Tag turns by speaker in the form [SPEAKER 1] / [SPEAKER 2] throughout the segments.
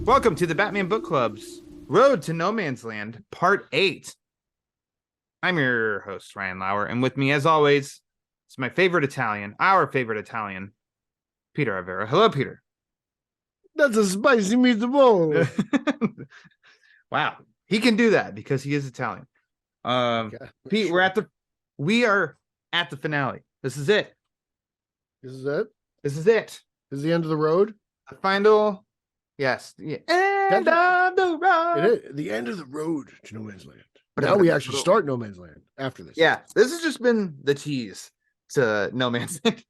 [SPEAKER 1] Welcome to the Batman Book Club's Road to No Man's Land, Part 8. I'm your host, Ryan Lauer, and with me, as always, is my favorite Italian, our favorite Italian, Peter Verra. Hello, Peter.
[SPEAKER 2] That's a spicy meatball.
[SPEAKER 1] Wow, he can do that because he is Italian. Pete, sure. We are at the finale. This is it.
[SPEAKER 2] This is it.
[SPEAKER 1] This is it.
[SPEAKER 2] This is the end of the road.
[SPEAKER 1] The final. Yes. The end of the road.
[SPEAKER 2] It is the end of the road to No Man's Land. But now we actually start No Man's Land after this.
[SPEAKER 1] Yeah, this has just been the tease to No Man's Land.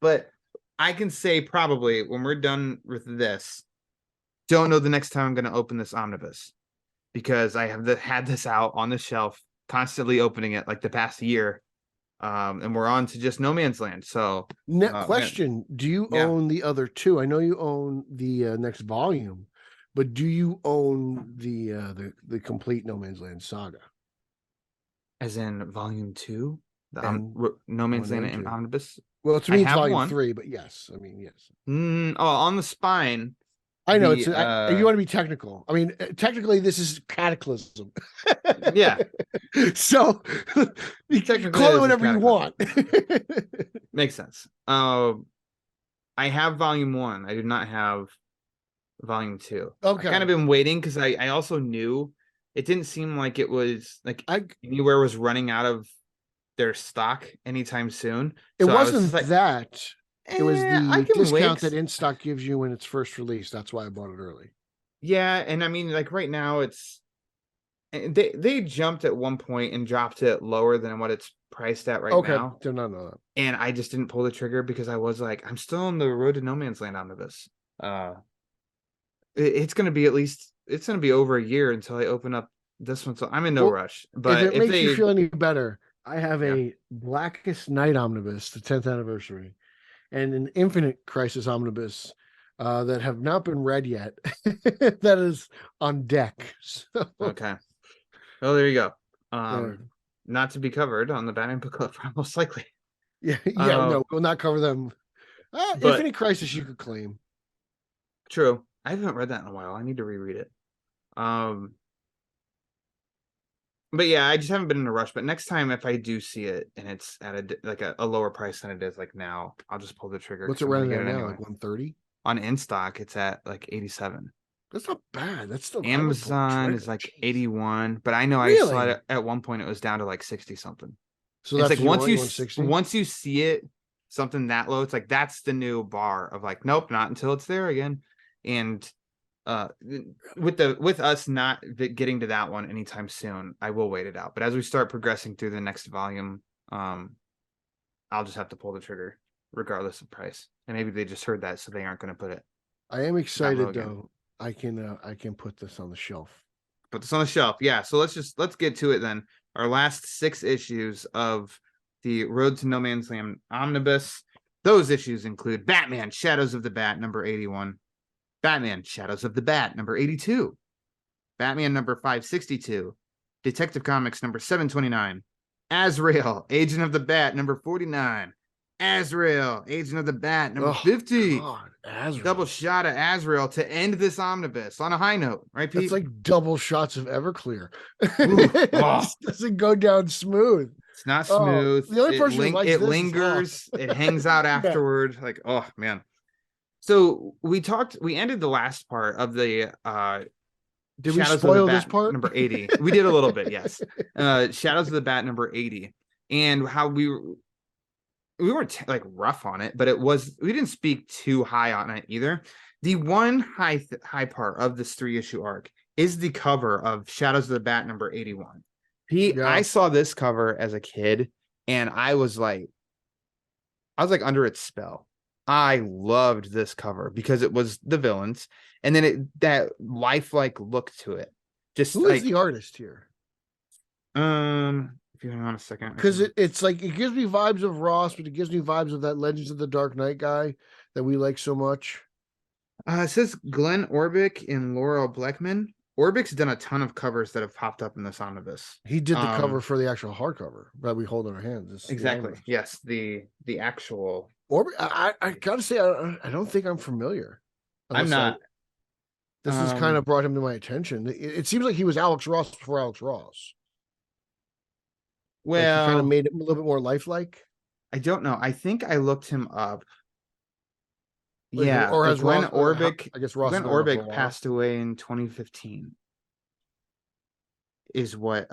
[SPEAKER 1] But I can say probably when we're done with this, don't know the next time I'm going to open this omnibus because I have had this out on the shelf, constantly opening it like the past year. And we're on to just No Man's Land. So,
[SPEAKER 2] question: do you own the other two? I know you own the next volume, but do you own the complete No Man's Land saga?
[SPEAKER 1] As in Volume 2, No Man's Land and Omnibus.
[SPEAKER 2] Well, to me, it's Volume 3, but yes, I mean yes.
[SPEAKER 1] On the spine.
[SPEAKER 2] I know you want to be technical. I mean, technically, this is Cataclysm.
[SPEAKER 1] Yeah.
[SPEAKER 2] So you can call it whatever you want.
[SPEAKER 1] Makes sense. I have Volume 1. I do not have Volume 2.
[SPEAKER 2] Okay.
[SPEAKER 1] I've kind of been waiting because I also knew it didn't seem like it was like anywhere was running out of their stock anytime soon.
[SPEAKER 2] It wasn't that. It was the discount that InStock gives you when it's first released. That's why I bought it early.
[SPEAKER 1] Yeah, and I mean, like right now, it's they jumped at one point and dropped it lower than what it's priced at right now.
[SPEAKER 2] Did not know that.
[SPEAKER 1] And I just didn't pull the trigger because I was like, I'm still on the Road to No Man's Land omnibus. It's going to be over a year until I open up this one, so I'm in no rush. But
[SPEAKER 2] if it makes you feel any better, I have a Blackest Night omnibus, the 10th anniversary, and an Infinite Crisis omnibus that have not been read yet. That is on deck. So.
[SPEAKER 1] Okay. Well, there you go. Not to be covered on the Batman Book Club, most likely.
[SPEAKER 2] No, we'll not cover them. Infinite Crisis you could claim.
[SPEAKER 1] True. I haven't read that in a while. I need to reread it. But yeah, I just haven't been in a rush. But next time, if I do see it and it's at a lower price than it is like now, I'll just pull the trigger.
[SPEAKER 2] What's it running at now? Anyway. Like 130?
[SPEAKER 1] On InStock, it's at like 87.
[SPEAKER 2] That's not bad. That's still
[SPEAKER 1] Amazon is like 81, but I know I saw it at one point. It was down to like 60 something. So it's like once you see it, something that low, it's like that's the new bar of like, nope, not until it's there again. And with us not getting to that one anytime soon, I will wait it out. But as we start progressing through the next volume, I'll just have to pull the trigger regardless of price. And maybe they just heard that, so they aren't going to put it.
[SPEAKER 2] I am excited though. I can put this on the shelf.
[SPEAKER 1] Put this on the shelf. Yeah. So let's get to it then. Our last 6 issues of the Road to No Man's Land omnibus. Those issues include Batman Shadows of the Bat number 81. Batman Shadows of the Bat number 82. Batman number 562. Detective Comics number 729. Azrael, Agent of the Bat number 49. Azrael, Agent of the Bat number 50. God, double shot of Azrael to end this omnibus on a high note, right, Pete?
[SPEAKER 2] It's like double shots of Everclear. It doesn't go down smooth.
[SPEAKER 1] It's not smooth.
[SPEAKER 2] The only person
[SPEAKER 1] it lingers. It hangs out afterward. Like, oh man. So we ended the last part of the
[SPEAKER 2] did we spoil this part?
[SPEAKER 1] Number 80. We did a little bit, yes. Shadows of the Bat number 80. And how we weren't like rough on it, but we didn't speak too high on it either. The one high part of this 3-issue arc is the cover of Shadows of the Bat number 81. I saw this cover as a kid and I was like under its spell. I loved this cover because it was the villains and then that lifelike look to it.
[SPEAKER 2] Who is the artist here?
[SPEAKER 1] If you hang on a second,
[SPEAKER 2] because it's like it gives me vibes of Ross, but it gives me vibes of that Legends of the Dark Knight guy that we like so much.
[SPEAKER 1] It says Glenn Orbick and Laurel Bleckman. Orbick's done a ton of covers that have popped up in this omnibus.
[SPEAKER 2] He did the cover for the actual hardcover that we hold in our hands.
[SPEAKER 1] Exactly. Yes, the actual.
[SPEAKER 2] Orbick. I gotta say, I don't think I'm familiar.
[SPEAKER 1] I'm not.
[SPEAKER 2] This has kind of brought him to my attention. It seems like he was Alex Ross before Alex Ross. Like he kind of
[SPEAKER 1] well,
[SPEAKER 2] made it a little bit more lifelike.
[SPEAKER 1] I don't know. I think I looked him up.
[SPEAKER 2] Like,
[SPEAKER 1] Yeah,
[SPEAKER 2] or
[SPEAKER 1] like
[SPEAKER 2] has Ross? I guess Ross has
[SPEAKER 1] Glenn
[SPEAKER 2] been around for a
[SPEAKER 1] Orbick
[SPEAKER 2] while.
[SPEAKER 1] passed away in 2015, is what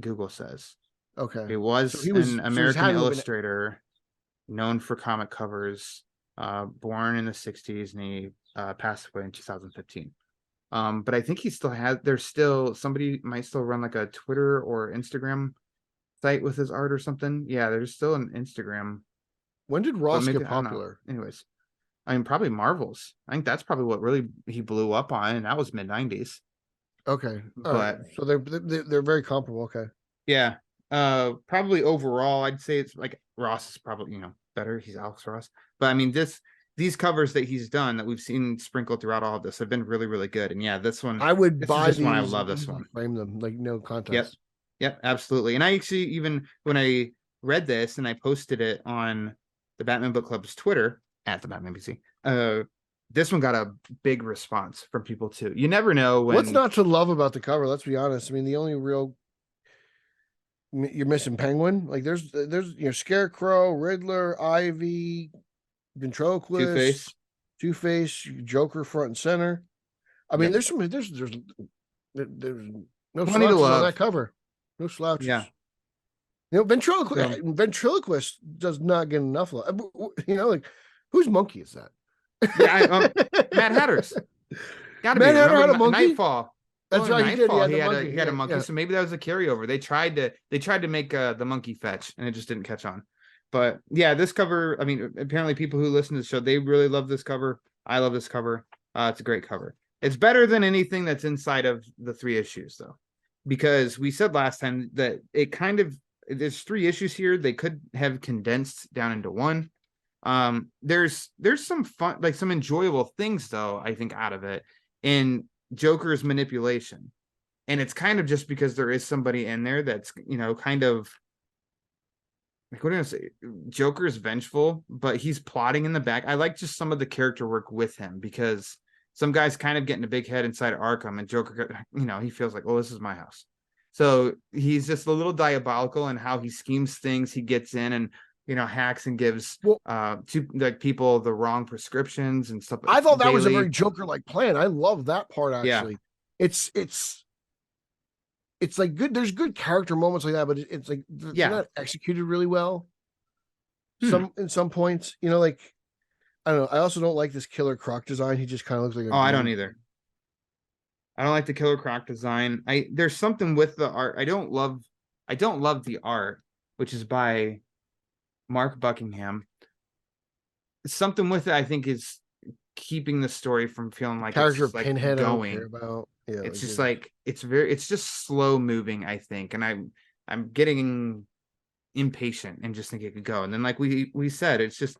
[SPEAKER 1] Google says.
[SPEAKER 2] Okay,
[SPEAKER 1] He
[SPEAKER 2] so
[SPEAKER 1] was
[SPEAKER 2] he was.
[SPEAKER 1] an
[SPEAKER 2] So he's
[SPEAKER 1] American
[SPEAKER 2] had to have been.
[SPEAKER 1] illustrator, known for comic covers, born in the 60s, and he passed away in 2015. But I think he still has, there's still, somebody might still run like a Twitter or Instagram site with his art or something. Yeah, there's still an Instagram,
[SPEAKER 2] When did
[SPEAKER 1] but
[SPEAKER 2] Ross
[SPEAKER 1] maybe,
[SPEAKER 2] get
[SPEAKER 1] I don't know.
[SPEAKER 2] popular?
[SPEAKER 1] Anyways, I mean, probably Marvels. I think that's probably what really he blew up on, and that was mid 90s.
[SPEAKER 2] Okay, all right.
[SPEAKER 1] But
[SPEAKER 2] So they're very comparable. Okay,
[SPEAKER 1] yeah, probably overall, I'd say it's like Ross is probably, better. He's Alex Ross. But I mean, these covers that he's done that we've seen sprinkled throughout all of this have been really, really good. And yeah, this one,
[SPEAKER 2] I would
[SPEAKER 1] this is
[SPEAKER 2] buy
[SPEAKER 1] just one I
[SPEAKER 2] these
[SPEAKER 1] love.
[SPEAKER 2] and
[SPEAKER 1] This
[SPEAKER 2] easily
[SPEAKER 1] one.
[SPEAKER 2] frame them, like no
[SPEAKER 1] Yep.
[SPEAKER 2] contest.
[SPEAKER 1] Yep, absolutely. And I actually, even when I read this and I posted it on the Batman Book Club's Twitter at the Batman BC, this one got a big response from people too. You never know when.
[SPEAKER 2] What's not to love about the cover? Let's be honest. I mean, the only real you're missing Penguin. Like there's Scarecrow, Riddler, Ivy, Ventriloquist, Two-Face, Joker front and center. I mean,
[SPEAKER 1] Yep.
[SPEAKER 2] there's no
[SPEAKER 1] Plenty to
[SPEAKER 2] slouches on
[SPEAKER 1] love.
[SPEAKER 2] that cover. No slouches.
[SPEAKER 1] Yeah.
[SPEAKER 2] Ventriloquist does not get enough love. Like whose monkey is that?
[SPEAKER 1] Yeah, Mad Hatter's. Gotta
[SPEAKER 2] Mad
[SPEAKER 1] be.
[SPEAKER 2] Hatter
[SPEAKER 1] Remember
[SPEAKER 2] had a monkey?
[SPEAKER 1] Nightfall?
[SPEAKER 2] That's
[SPEAKER 1] Well, in
[SPEAKER 2] right, he did. He
[SPEAKER 1] Nightfall,
[SPEAKER 2] had
[SPEAKER 1] he
[SPEAKER 2] the
[SPEAKER 1] had
[SPEAKER 2] monkey.
[SPEAKER 1] he had a monkey.
[SPEAKER 2] Yeah.
[SPEAKER 1] So maybe that was a carryover. They tried to make the monkey fetch, and it just didn't catch on. But yeah, this cover. I mean, apparently people who listen to the show, they really love this cover. I love this cover. It's a great cover. It's better than anything that's inside of the 3 issues, though, because we said last time that it kind of, there's 3 issues here. They could have condensed down into one. There's some fun, like some enjoyable things though, I think, out of it in Joker's manipulation. And it's kind of just because there is somebody in there that's, kind of like, what do I say? Joker's vengeful, but he's plotting in the back. I like just some of the character work with him, because some guy's kind of getting a big head inside Arkham, and Joker, he feels like, oh, this is my house. So he's just a little diabolical in how he schemes things. He gets in and hacks and gives to like people the wrong prescriptions and stuff.
[SPEAKER 2] I thought that was a very Joker-like plan. I love that part, actually.
[SPEAKER 1] Yeah.
[SPEAKER 2] It's like good. There's good character moments like that, but it's like they're not executed really well. In some points, like I don't know. I also don't like this Killer Croc design. He just kind of looks like
[SPEAKER 1] I don't either. I don't like the Killer Croc design. There's something with the art. I don't love the art, which is by Mark Buckingham. Something with it, I think, is keeping the story from feeling like
[SPEAKER 2] character
[SPEAKER 1] it's like
[SPEAKER 2] Pinhead.
[SPEAKER 1] going.
[SPEAKER 2] I don't care about. Yeah,
[SPEAKER 1] it's just like it's just slow moving, I think, and I'm getting impatient and just think it could go. And then, like we said, it's just.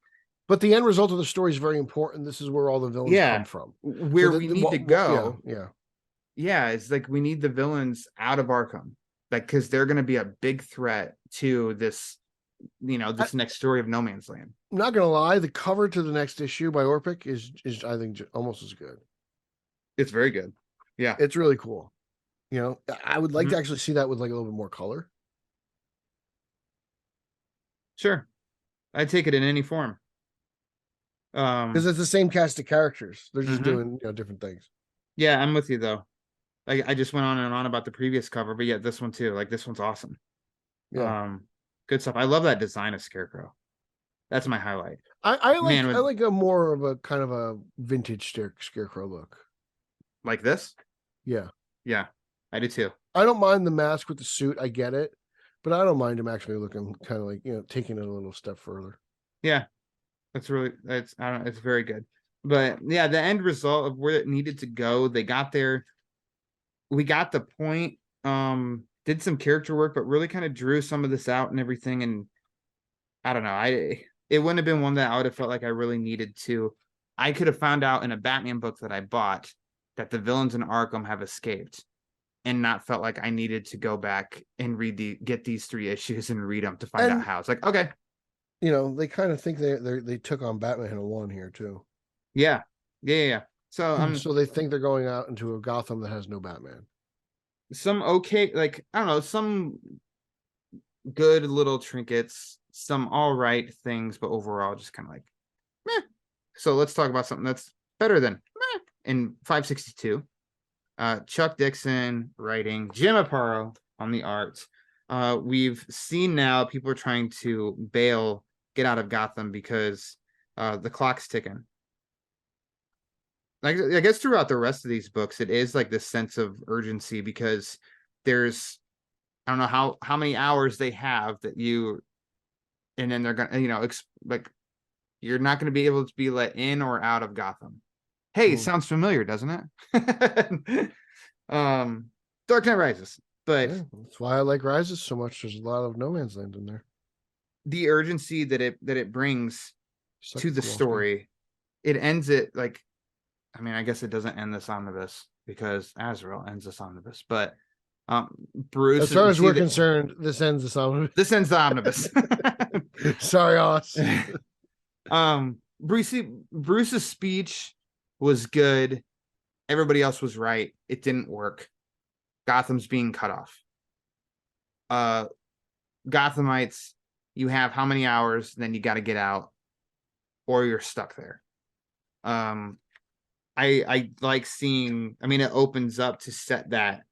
[SPEAKER 2] But the end result of the story is very important. This is where all the villains come from.
[SPEAKER 1] Where we need to go.
[SPEAKER 2] Yeah.
[SPEAKER 1] It's like we need the villains out of Arkham, like, because they're going to be a big threat to this. This next story of No Man's Land.
[SPEAKER 2] I'm not gonna lie, the cover to the next issue by Orpik is I think almost as good.
[SPEAKER 1] It's very good. Yeah,
[SPEAKER 2] it's really cool. I would like to actually see that with like a little bit more color.
[SPEAKER 1] Sure, I'd take it in any form.
[SPEAKER 2] Because it's the same cast of characters. They're just doing different things.
[SPEAKER 1] Yeah, I'm with you though. I just went on and on about the previous cover, but yeah, this one too. Like, this one's awesome.
[SPEAKER 2] Yeah.
[SPEAKER 1] Good stuff. I love that design of Scarecrow. That's my highlight.
[SPEAKER 2] I like a more of a kind of a vintage Scarecrow look.
[SPEAKER 1] Like this?
[SPEAKER 2] Yeah.
[SPEAKER 1] Yeah, I do too.
[SPEAKER 2] I don't mind the mask with the suit. I get it. But I don't mind him actually looking kind of like, taking it a little step further.
[SPEAKER 1] Yeah. It's very good. But yeah, the end result of where it needed to go, they got there. We got the point. Did some character work, but really kind of drew some of this out and everything. And I don't know. It wouldn't have been one that I would have felt like I really needed to. I could have found out in a Batman book that I bought that the villains in Arkham have escaped, and not felt like I needed to go back and get these 3 issues and read them to find out how. It's like, okay.
[SPEAKER 2] They kind of think they took on Batman in 1 here too.
[SPEAKER 1] Yeah. So
[SPEAKER 2] So they think they're going out into a Gotham that has no Batman.
[SPEAKER 1] some okay, like I don't know, some good little trinkets, some all right things, but overall just kind of like meh. So let's talk about something that's better than meh. In 562. Chuck Dixon writing, Jim Aparo on the art. We've seen now people are trying to get out of Gotham because the clock's ticking. Like I guess throughout the rest of these books, it is like this sense of urgency because there's I don't know how many hours they have that you, and then they're gonna like you're not gonna be able to be let in or out of Gotham. Hey, it sounds familiar, doesn't it? Dark Knight Rises, but
[SPEAKER 2] that's why I like Rises so much. There's a lot of no man's land in there.
[SPEAKER 1] The urgency that it brings to the story, it ends it like, I mean, I guess it doesn't end this omnibus because Azrael ends this omnibus, but Bruce,
[SPEAKER 2] as far as we're concerned, this ends this omnibus.
[SPEAKER 1] This ends the omnibus.
[SPEAKER 2] Sorry, Oz.
[SPEAKER 1] Bruce's speech was good. Everybody else was right. It didn't work. Gotham's being cut off. Gothamites, you have how many hours, then you got to get out, or you're stuck there. I like seeing. I mean, it opens up to set that,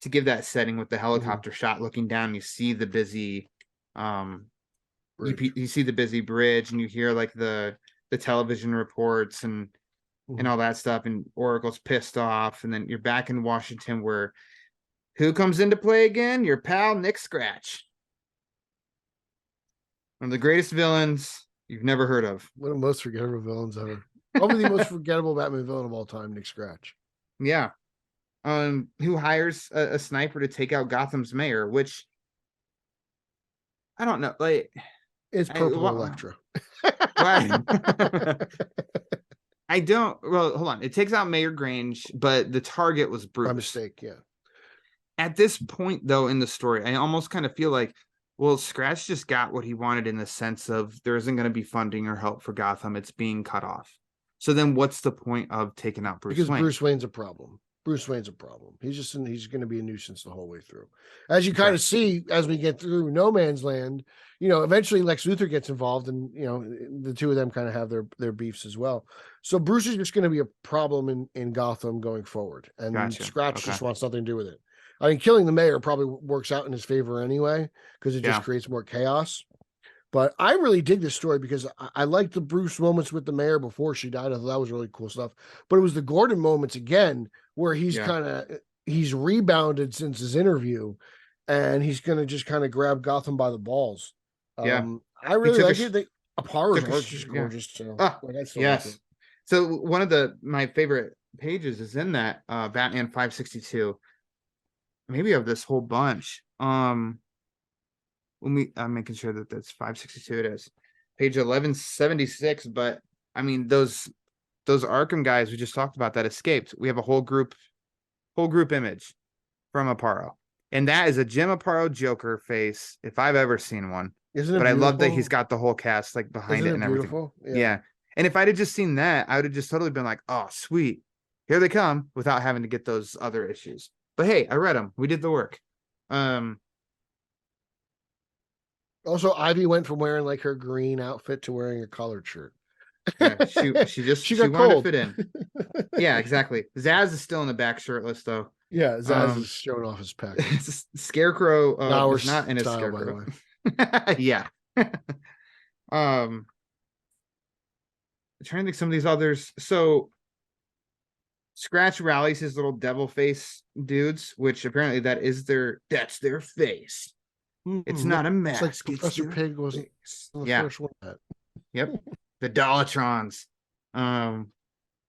[SPEAKER 1] to give that setting with the helicopter shot, looking down. You see the busy, you see the busy bridge, and you hear like the television reports and all that stuff, and Oracle's pissed off, and then you're back in Washington where who comes into play again? Your pal Nick Scratch. One of the greatest villains you've never heard of.
[SPEAKER 2] One of the most forgettable villains ever. Probably the most forgettable Batman villain of all time, Nick Scratch.
[SPEAKER 1] Yeah. Who hires a sniper to take out Gotham's mayor, which I don't know. Like,
[SPEAKER 2] it's Purple Electra.
[SPEAKER 1] I don't. Well, hold on. It takes out Mayor Grange, but the target was Bruce.
[SPEAKER 2] By mistake, yeah.
[SPEAKER 1] At this point, though, in the story, I almost kind of feel like, well, Scratch just got what he wanted in the sense of there isn't going to be funding or help for Gotham. It's being cut off. So then what's the point of taking out Bruce Wayne?
[SPEAKER 2] Because Bruce Wayne's a problem. Bruce Wayne's a problem. He's going to be a nuisance the whole way through. As you kind of see, as we get through No Man's Land, eventually Lex Luthor gets involved, and, the two of them kind of have their beefs as well. So Bruce is just going to be a problem in Gotham going forward. And Scratch just wants nothing to do with it. I mean, killing the mayor probably works out in his favor anyway, because it just creates more chaos. But I really dig this story because I like the Bruce moments with the mayor before she died. I thought that was really cool stuff. But it was the Gordon moments again, where he's he's rebounded since his interview, and he's going to just kind of grab Gotham by the balls. I really like it. Aparo's art is gorgeous too.
[SPEAKER 1] Yes. So one of my favorite pages is in that Batman 562. Maybe of this whole bunch. I'm making sure that that's 562. It is page 1176. But I mean, those Arkham guys we just talked about that escaped. We have a whole group image from Aparo, and that is a Jim Aparo Joker face if I've ever seen one.
[SPEAKER 2] Isn't it?
[SPEAKER 1] But
[SPEAKER 2] beautiful?
[SPEAKER 1] I love that he's got the whole cast like behind
[SPEAKER 2] Isn't
[SPEAKER 1] it and
[SPEAKER 2] beautiful?
[SPEAKER 1] Everything. Yeah. And if I'd have just seen that, I would have just totally been like, oh, sweet, here they come, without having to get those other issues. But hey, I read them. We did the work.
[SPEAKER 2] Also, Ivy went from wearing like her green outfit to wearing a collared shirt.
[SPEAKER 1] Yeah, she wanted to fit in. Yeah, exactly. Zaz is still in the back shirtless though.
[SPEAKER 2] Yeah, Zaz is showing off his pack.
[SPEAKER 1] Scarecrow was not in his
[SPEAKER 2] style,
[SPEAKER 1] Scarecrow.
[SPEAKER 2] By the way.
[SPEAKER 1] Yeah. I'm trying to think some of these others. So Scratch rallies his little devil face dudes, which apparently that's their face. It's not a mask.
[SPEAKER 2] It's like Professor Pig wasn't the first one.
[SPEAKER 1] Yep. The Dollatrons.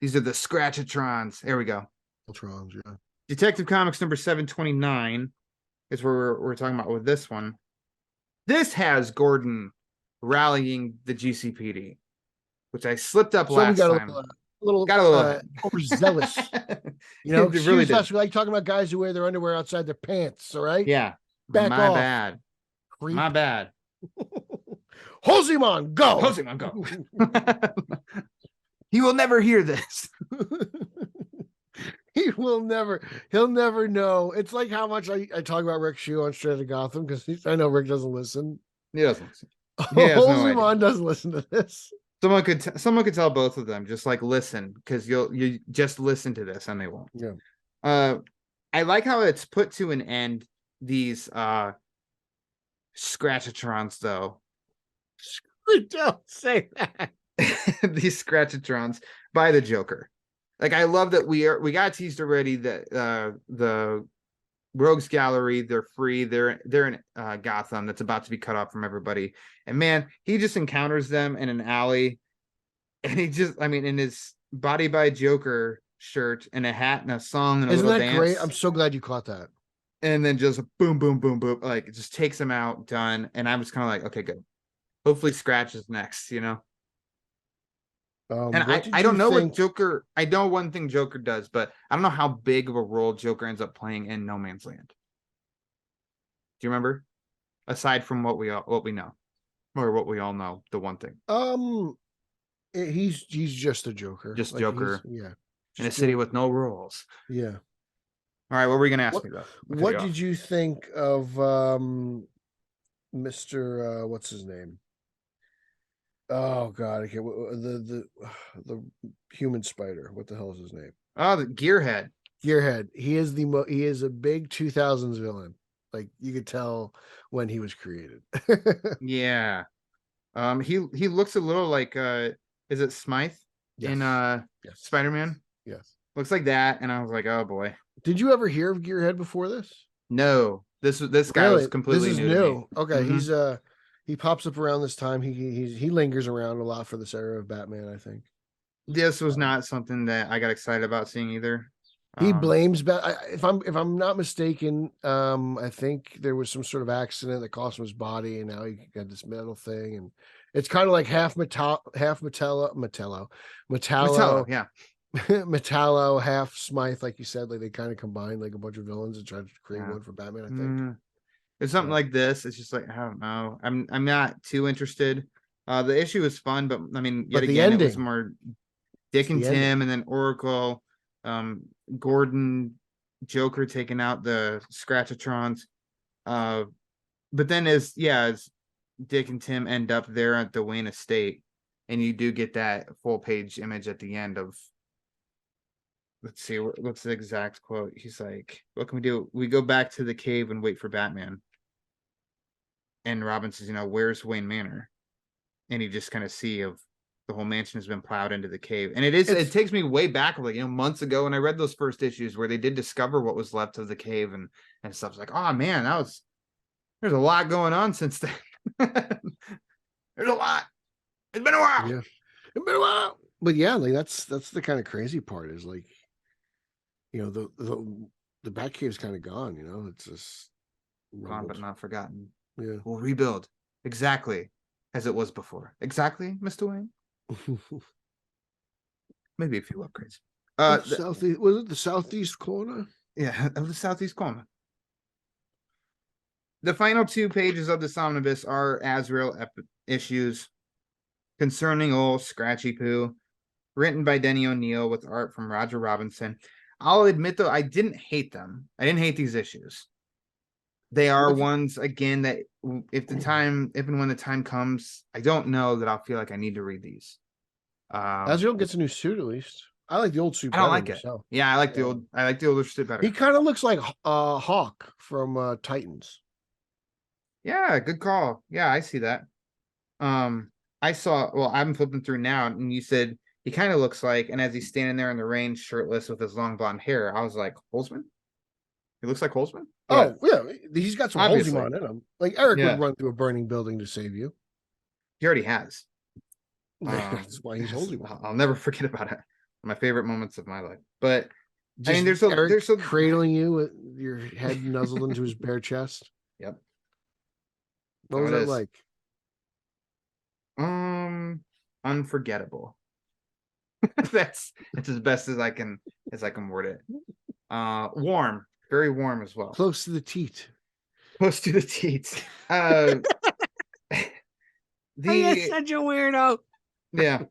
[SPEAKER 1] These are the Scratchatrons. There we go.
[SPEAKER 2] Dollatrons, yeah.
[SPEAKER 1] Detective Comics number 729 is where we're talking about with this one. This has Gordon rallying the GCPD, which I slipped up last time.
[SPEAKER 2] A little overzealous. Really us, we like talking about guys who wear their underwear outside their pants. All right.
[SPEAKER 1] Yeah.
[SPEAKER 2] Back
[SPEAKER 1] My
[SPEAKER 2] off.
[SPEAKER 1] bad. Creep. My bad.
[SPEAKER 2] Josimon, go.
[SPEAKER 1] Josimon, go. He will never hear this.
[SPEAKER 2] He'll never know. It's like how much I talk about Rick Shue on Straight Outta Gotham, because I know Rick doesn't listen.
[SPEAKER 1] He doesn't listen. He has no idea.
[SPEAKER 2] Holzman doesn't listen to this.
[SPEAKER 1] Someone could tell both of them, just like listen, because you just listen to this and they won't.
[SPEAKER 2] Yeah.
[SPEAKER 1] I like how it's put to an end, these Scratchatrons, though.
[SPEAKER 2] Don't say that.
[SPEAKER 1] These Scratchatrons by the Joker. Like, I love that we got teased already that the Rogues Gallery, they're free. They're in Gotham that's about to be cut off from everybody. And man, he just encounters them in an alley, and he just, I mean, in his Body by Joker shirt and a hat and a song and a
[SPEAKER 2] Isn't
[SPEAKER 1] little
[SPEAKER 2] that
[SPEAKER 1] dance.
[SPEAKER 2] great? I'm so glad you caught that.
[SPEAKER 1] And then just boom, boom, boom, boom, like it just takes him out, done. And I was kind of like, okay, good. Hopefully Scratch is next, you know. And I don't know what Joker. I know one thing Joker does, but I don't know how big of a role Joker ends up playing in No Man's Land. Do you remember? Aside from what we know, or what we all know, the one thing.
[SPEAKER 2] He's just a Joker.
[SPEAKER 1] Just like Joker.
[SPEAKER 2] Yeah.
[SPEAKER 1] In a city with no rules.
[SPEAKER 2] Yeah.
[SPEAKER 1] All right, what were you gonna ask me though?
[SPEAKER 2] What did you think of Mr. What's his name? Oh God, I can't. The human spider. What the hell is his name?
[SPEAKER 1] Oh, the Gearhead.
[SPEAKER 2] Gearhead. He is a big 2000s villain. Like, you could tell when he was created.
[SPEAKER 1] Yeah. He looks a little like is it Smythe in
[SPEAKER 2] Yes.
[SPEAKER 1] Spider-Man?
[SPEAKER 2] Yes.
[SPEAKER 1] Looks like that, and I was like, oh boy.
[SPEAKER 2] Did you ever hear of Gearhead before this?
[SPEAKER 1] No. This guy was completely
[SPEAKER 2] this is
[SPEAKER 1] new. To me.
[SPEAKER 2] Okay,
[SPEAKER 1] Mm-hmm.
[SPEAKER 2] He pops up around this time. He lingers around a lot for this era of Batman, I think.
[SPEAKER 1] This was not something that I got excited about seeing either.
[SPEAKER 2] He blames if I'm not mistaken, I think there was some sort of accident that cost him his body, and now he got this metal thing, and it's kind of like half Metallo,
[SPEAKER 1] yeah.
[SPEAKER 2] Metallo, half Smythe, like you said. Like, they kind of combined like a bunch of villains and tried to create one for Batman, I think.
[SPEAKER 1] It's something like this. It's just like, I don't know. I'm not too interested. The issue was fun, but I mean, yet again, it was more Dick and Tim, and then Oracle, Gordon, Joker taking out the Scratchatrons. But then as Dick and Tim end up there at the Wayne estate, and you do get that full page image at the end of, let's see, what's the exact quote? He's like, what can we do? We go back to the cave and wait for Batman. And Robin says, where's Wayne Manor? And you just kind of see of the whole mansion has been plowed into the cave. And it takes me way back, like, months ago when I read those first issues where they did discover what was left of the cave and stuff. It's like, oh man, there's a lot going on since then. There's a lot. It's been a while.
[SPEAKER 2] Yeah. It's been a while. But yeah, like that's the kind of crazy part is, like, the Batcave's kind of gone, it's just
[SPEAKER 1] gone but not forgotten.
[SPEAKER 2] Yeah.
[SPEAKER 1] We'll rebuild exactly as it was before. Exactly, Mr. Wayne. Maybe a few upgrades.
[SPEAKER 2] Southeast, was it the southeast corner?
[SPEAKER 1] Yeah, of the southeast corner. The final 2 pages of this omnibus are Azrael issues concerning old Scratchy Poo, written by Denny O'Neil with art from Roger Robinson. I'll admit, though, I didn't hate them. I didn't hate these issues. They are ones, again, that if and when the time comes, I don't know that I'll feel like I need to read these.
[SPEAKER 2] Azrael gets a new suit, at least. I like the old suit.
[SPEAKER 1] I don't like it. Yeah, I like the older suit better.
[SPEAKER 2] He kind of looks like Hawk from Titans.
[SPEAKER 1] Yeah, good call. Yeah, I see that. I'm flipping through now, and you said he kind of looks like, and as he's standing there in the rain, shirtless with his long blonde hair, I was like, Holzman? He looks like Holzman?
[SPEAKER 2] Oh, yeah. He's got some Holzman in him. Like, Eric would run through a burning building to save you.
[SPEAKER 1] He already has.
[SPEAKER 2] That's why he's Holzman.
[SPEAKER 1] I'll never forget about it. My favorite moments of my life. But
[SPEAKER 2] just, I mean, there's cradling you with your head nuzzled into his bare chest.
[SPEAKER 1] Yep.
[SPEAKER 2] What was that like?
[SPEAKER 1] Unforgettable. That's as best as I can word it. Warm, very warm as well.
[SPEAKER 2] Close to the teat.
[SPEAKER 1] Close to the teats.
[SPEAKER 2] You're such a weirdo.
[SPEAKER 1] Yeah.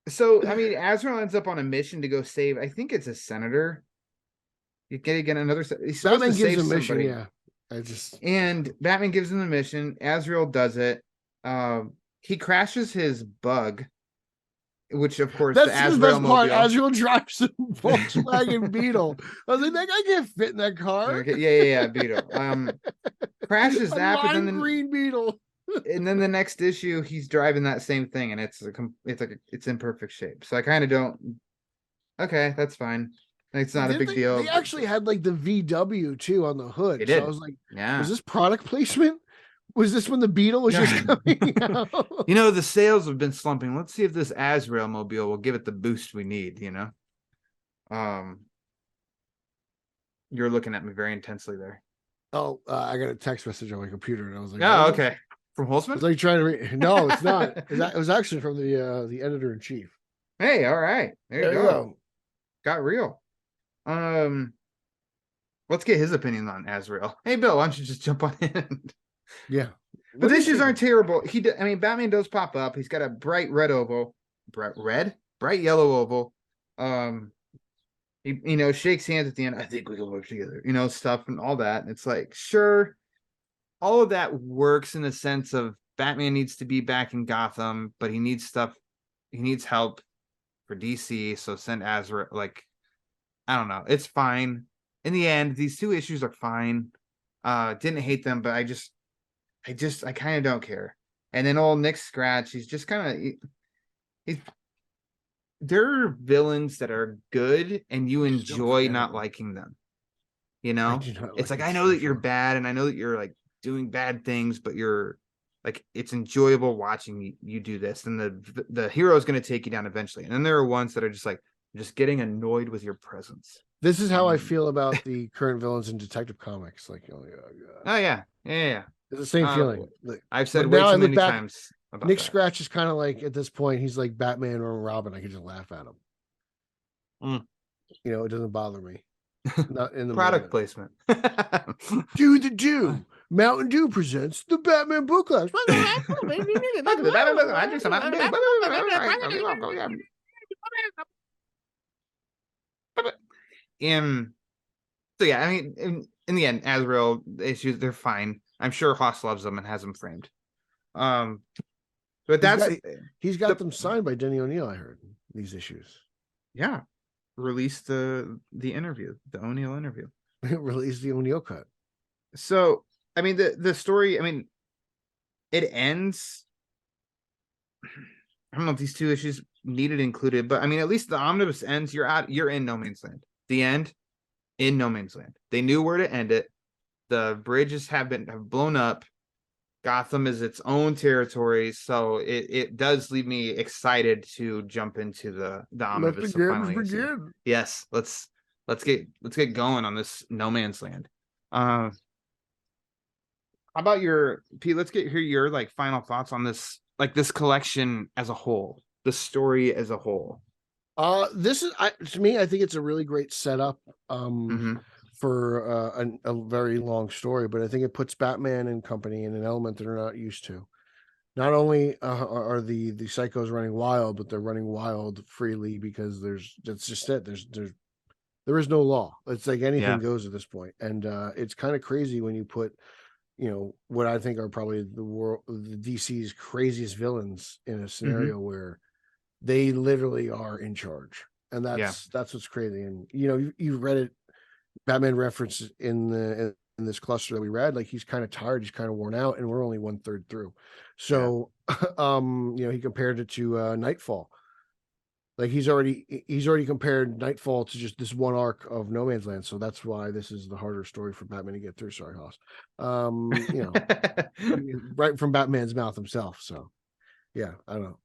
[SPEAKER 1] So, I mean, Azrael ends up on a mission to go save, I think it's a senator. You get another, he's supposed
[SPEAKER 2] Batman
[SPEAKER 1] to
[SPEAKER 2] gives
[SPEAKER 1] save
[SPEAKER 2] a mission,
[SPEAKER 1] somebody.
[SPEAKER 2] yeah. I just
[SPEAKER 1] And Batman gives him the mission. Azrael does it. He crashes his bug, which of course the
[SPEAKER 2] That's the
[SPEAKER 1] Azrael
[SPEAKER 2] best part.
[SPEAKER 1] mobile.
[SPEAKER 2] Azrael drives a Volkswagen Beetle. I was like, that guy can't fit in that car.
[SPEAKER 1] Okay, yeah, Beetle. Crashes
[SPEAKER 2] A
[SPEAKER 1] that, but then
[SPEAKER 2] lime green Beetle.
[SPEAKER 1] and then the next issue he's driving that same thing, and it's in perfect shape. So I kind of don't. Okay, that's fine. It's not a big deal.
[SPEAKER 2] They actually had like the VW too on the hood.
[SPEAKER 1] They
[SPEAKER 2] So
[SPEAKER 1] did.
[SPEAKER 2] I was like,
[SPEAKER 1] Yeah.
[SPEAKER 2] was this product placement? Was this when the Beetle was just coming out?
[SPEAKER 1] You know, the sales have been slumping. Let's see if this Azrael mobile will give it the boost we need, you know? You're looking at me very intensely there.
[SPEAKER 2] Oh, I got a text message on my computer, and I was like,
[SPEAKER 1] Oh, okay. From
[SPEAKER 2] I was
[SPEAKER 1] Holtzman?
[SPEAKER 2] like trying to read. No, it's not. It was actually from the editor in chief.
[SPEAKER 1] Hey, all right. There you go. Got real. Let's get his opinion on Azrael. Hey, Bill, why don't you just jump on in?
[SPEAKER 2] Yeah.
[SPEAKER 1] But the issues aren't terrible. I mean, Batman does pop up. He's got a bright red oval. Bright yellow oval. He shakes hands at the end. I think we can work together, stuff and all that. And it's like, sure, all of that works in the sense of Batman needs to be back in Gotham, but he needs help for DC. So send Azrael. Like, I don't know. It's fine. In the end, these two issues are fine. Didn't hate them, but I kind of don't care. And then old Nick Scratch, he's just kind of, there are villains that are good and you enjoy not liking them. It's like, I know that you're bad and I know that you're like doing bad things, but you're like, it's enjoyable watching you do this. And the hero is going to take you down eventually. And then there are ones that are just like, just getting annoyed with your presence.
[SPEAKER 2] This is how I feel about the current villains in Detective Comics. Like,
[SPEAKER 1] oh yeah.
[SPEAKER 2] It's the same feeling.
[SPEAKER 1] I've said way too many times about
[SPEAKER 2] Nick
[SPEAKER 1] that.
[SPEAKER 2] Scratch is kind of like, at this point, he's like Batman or Robin. I can just laugh at him. It doesn't bother me. Not in the
[SPEAKER 1] product placement.
[SPEAKER 2] Do Mountain Dew presents the Batman Book Club.
[SPEAKER 1] So yeah, I mean, in the end, Azrael issues, they're fine. I'm sure Haas loves them and has them framed. But
[SPEAKER 2] he's got them signed by Denny O'Neil. I heard these issues.
[SPEAKER 1] Yeah, release the interview, the O'Neil interview.
[SPEAKER 2] Release the O'Neil cut.
[SPEAKER 1] So I mean, the story. I mean, it ends. I don't know if these two issues needed included, but I mean, at least the omnibus ends. You're in no man's land. The end. In no man's land. They knew where to end it. The bridges have blown up. Gotham is its own territory, so it does leave me excited to jump into the omnibus.
[SPEAKER 2] Begin.
[SPEAKER 1] Yes, let's get going on this no man's land. How about Pete? Let's hear your like final thoughts on this, like this collection as a whole, the story as a whole.
[SPEAKER 2] This is to me, I think it's a really great setup for a very long story, but I think it puts Batman and company in an element that they're not used to. Not only are the psychos running wild, but they're running wild freely because that's just it. There is no law. It's like anything goes at this point, and it's kind of crazy when you put, what I think are probably the DC's craziest villains in a scenario where they literally are in charge, and that's what's crazy. And you read it, Batman reference in this cluster that we read, like he's kind of tired, he's kind of worn out, and we're only 1/3 through. So he compared it to Nightfall. Like he's already compared Nightfall to just this one arc of No Man's Land. So that's why this is the harder story for Batman to get through. Sorry, Hoss. Right from Batman's mouth himself. So yeah, I don't know.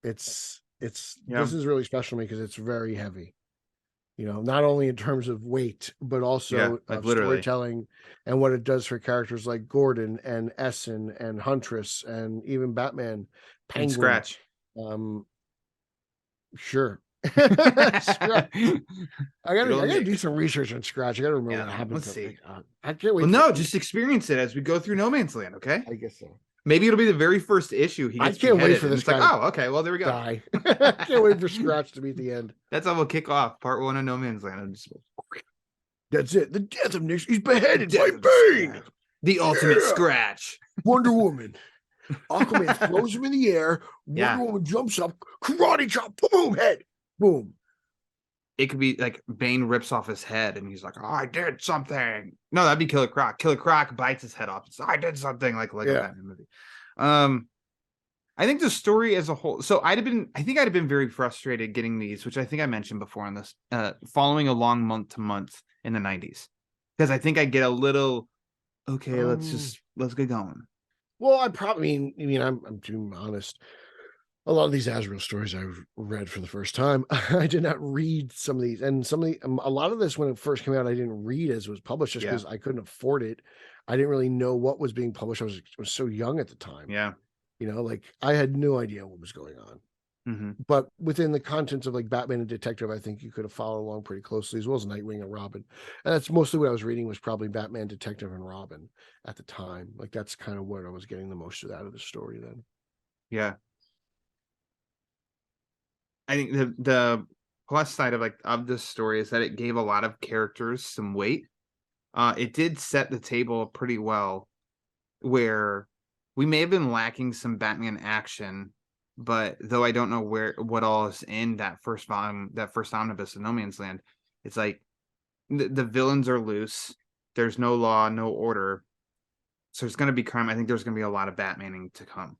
[SPEAKER 2] This is really special to me because it's very heavy, not only in terms of weight, but also of storytelling and what it does for characters like Gordon and Essen and Huntress and even Batman, Penguin.
[SPEAKER 1] And Scratch.
[SPEAKER 2] Sure. I gotta do some research on Scratch. I gotta remember what happened.
[SPEAKER 1] Let's see.
[SPEAKER 2] I can't wait.
[SPEAKER 1] Well, no, just experience it as we go through No Man's Land. Okay.
[SPEAKER 2] I guess so.
[SPEAKER 1] Maybe it'll be the very first issue he
[SPEAKER 2] I
[SPEAKER 1] gets
[SPEAKER 2] can't wait
[SPEAKER 1] beheaded,
[SPEAKER 2] for
[SPEAKER 1] and
[SPEAKER 2] this
[SPEAKER 1] it's like,
[SPEAKER 2] guy to
[SPEAKER 1] oh, okay, well, there we go.
[SPEAKER 2] die. I can't wait for Scratch to be at the end.
[SPEAKER 1] That's how we'll kick off part 1 of No Man's Land.
[SPEAKER 2] That's it. The death of Nick. He's beheaded by
[SPEAKER 1] Death of
[SPEAKER 2] Bane.
[SPEAKER 1] Scratch. The ultimate
[SPEAKER 2] Yeah.
[SPEAKER 1] Scratch.
[SPEAKER 2] Wonder Woman. Aquaman throws him in the air.
[SPEAKER 1] Yeah.
[SPEAKER 2] Wonder Woman jumps up. Karate chop. Boom. Head. Boom.
[SPEAKER 1] It could be like Bane rips off his head and he's like, oh, I did something. No, that'd be Killer Croc. Killer Croc bites his head off. It's, I did something like a Batman movie. I think the story as a whole. So I think I'd have been very frustrated getting these, which I think I mentioned before on this, following along month to month in the 90s. Because I think I get a little, okay, let's get going.
[SPEAKER 2] Well, I'm being honest. A lot of these Azrael stories I've read for the first time. I did not read some of these, and a lot of this when it first came out, I didn't read as it was published just because I couldn't afford it. I didn't really know what was being published. I was so young at the time.
[SPEAKER 1] Yeah,
[SPEAKER 2] like I had no idea what was going on.
[SPEAKER 1] Mm-hmm.
[SPEAKER 2] But within the contents of like Batman and Detective, I think you could have followed along pretty closely, as well as Nightwing and Robin. And that's mostly what I was reading was probably Batman, Detective, and Robin at the time. Like that's kind of what I was getting the most out of the story then.
[SPEAKER 1] Yeah. I think the plus side of this story is that it gave a lot of characters some weight. It did set the table pretty well, where we may have been lacking some Batman action, but though I don't know what all is in that first volume, that first omnibus of No Man's Land, it's like the villains are loose. There's no law, no order. So there's going to be crime. I think there's going to be a lot of Batmaning to come,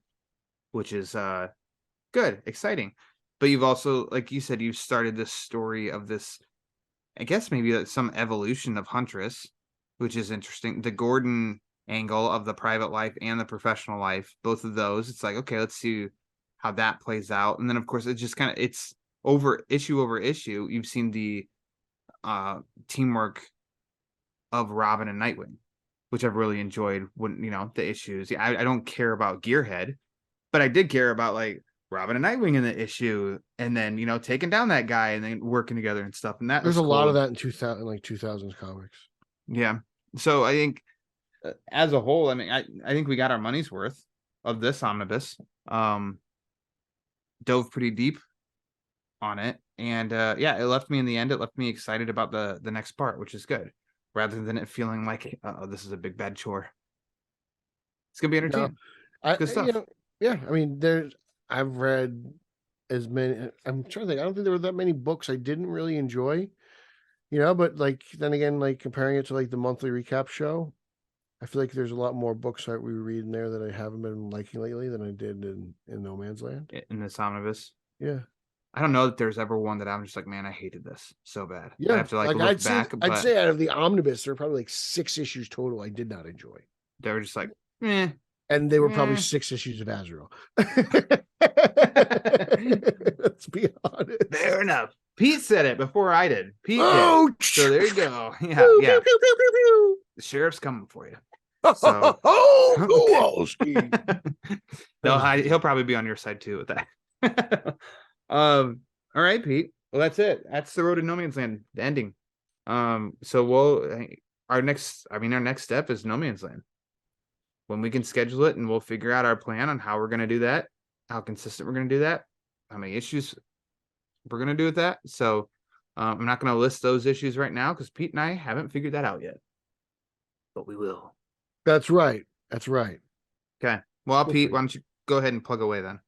[SPEAKER 1] which is good, exciting. But you've also, like you said, you started this story of this, I guess maybe some evolution of Huntress, which is interesting. The Gordon angle of the private life and the professional life, both of those. It's like, okay, let's see how that plays out. And then, of course, it just kind of, it's over issue. You've seen the teamwork of Robin and Nightwing, which I've really enjoyed when, the issues. I don't care about Gearhead, but I did care about like Robin and Nightwing in the issue, and then taking down that guy and then working together and stuff. And that
[SPEAKER 2] there's a
[SPEAKER 1] cool.
[SPEAKER 2] lot of that in 2000s comics.
[SPEAKER 1] Yeah. So I think as a whole, I mean, I think we got our money's worth of this omnibus. Dove pretty deep on it, and it left me in the end. It left me excited about the next part, which is good, rather than it feeling like this is a big bad chore. It's gonna be entertaining. Good stuff.
[SPEAKER 2] I mean, I've read as many. I'm trying to think. I don't think there were that many books I didn't really enjoy. But like then again, like comparing it to like the monthly recap show, I feel like there's a lot more books that we read in there that I haven't been liking lately than I did in No Man's Land.
[SPEAKER 1] In this omnibus.
[SPEAKER 2] Yeah.
[SPEAKER 1] I don't know that there's ever one that I'm just like, man, I hated this so bad.
[SPEAKER 2] Yeah.
[SPEAKER 1] I have to look back.
[SPEAKER 2] I'd say out of the omnibus, there are probably like 6 issues total I did not enjoy.
[SPEAKER 1] They were just like, eh.
[SPEAKER 2] And they were probably 6 issues of Azrael. Let's be honest.
[SPEAKER 1] Fair enough. Pete said it before I did. Pete
[SPEAKER 2] did.
[SPEAKER 1] So there you go. Yeah. The sheriff's coming for you. So, he'll probably be on your side too with that. All right, Pete. Well, that's it. That's the road to No Man's Land, the ending. So our next step is No Man's Land. When we can schedule it and we'll figure out our plan on how we're going to do that, how consistent we're going to do that, how many issues we're going to do with that. So I'm not going to list those issues right now because Pete and I haven't figured that out yet, but we will.
[SPEAKER 2] That's right.
[SPEAKER 1] Okay. Well, Pete, why don't you go ahead and plug away then?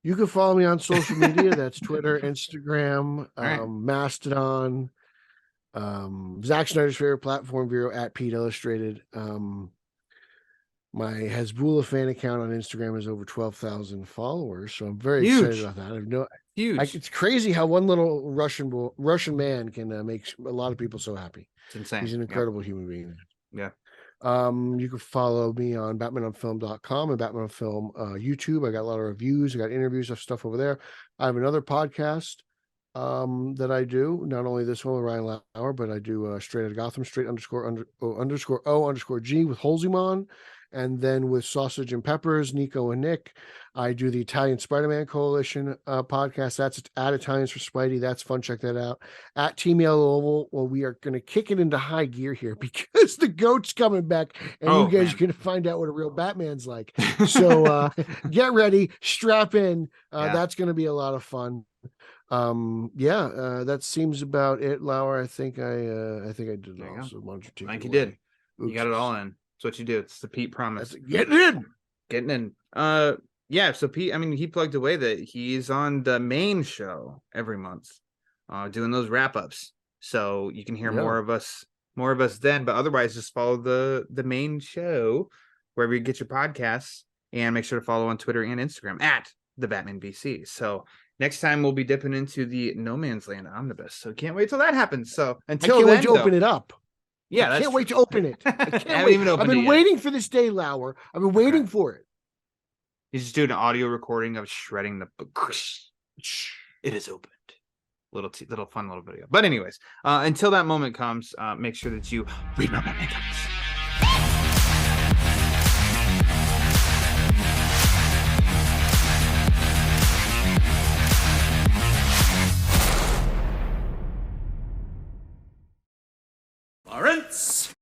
[SPEAKER 2] You can follow me on social media. That's Twitter, Instagram,
[SPEAKER 1] right.
[SPEAKER 2] Mastodon, Zack Snyder's favorite platform, Vero at Pete Illustrated. My Hezbollah fan account on Instagram has over 12,000 followers, so I'm very excited about that.
[SPEAKER 1] Huge.
[SPEAKER 2] It's crazy how one little Russian man can make a lot of people so happy.
[SPEAKER 1] It's insane.
[SPEAKER 2] He's an incredible human being.
[SPEAKER 1] Yeah.
[SPEAKER 2] You can follow me on BatmanOnFilm.com and Batman on Film YouTube. I got a lot of reviews. I got interviews of stuff over there. I have another podcast that I do, not only this one with Ryan Lauer, but I do Straight Outta Gotham, straight _O_G with Holzimon, And then with Sausage and Peppers, Nico and Nick, I do the Italian Spider-Man Coalition podcast. That's at Italians for Spidey. That's fun. Check that out. At Team Yellow Oval, well, we are going to kick it into high gear here because the GOAT's coming back, and you guys are going to find out what a real Batman's like. So get ready, strap in. That's going to be a lot of fun. That seems about it, Lauer. I think I did it all. So why don't you take
[SPEAKER 1] I think
[SPEAKER 2] it
[SPEAKER 1] you
[SPEAKER 2] away?
[SPEAKER 1] did. You got it all in. That's what you do. It's the Pete promise.
[SPEAKER 2] Getting in.
[SPEAKER 1] So Pete, I mean, he plugged away that he's on the main show every month, doing those wrap-ups. So you can hear more of us then, but otherwise just follow the main show wherever you get your podcasts, and make sure to follow on Twitter and Instagram at the Batman BC. So next time we'll be dipping into the No Man's Land Omnibus. So can't wait till that happens. So until
[SPEAKER 2] I can't
[SPEAKER 1] then,
[SPEAKER 2] wait to open it up.
[SPEAKER 1] Yeah,
[SPEAKER 2] I can't wait to open it. I can't wait. I've been waiting for this day, Lauer. I've been waiting for it.
[SPEAKER 1] He's just doing an audio recording of shredding the book. It is opened. Little fun little video. But anyways, until that moment comes, make sure that you read my makeups.
[SPEAKER 3] Lawrence.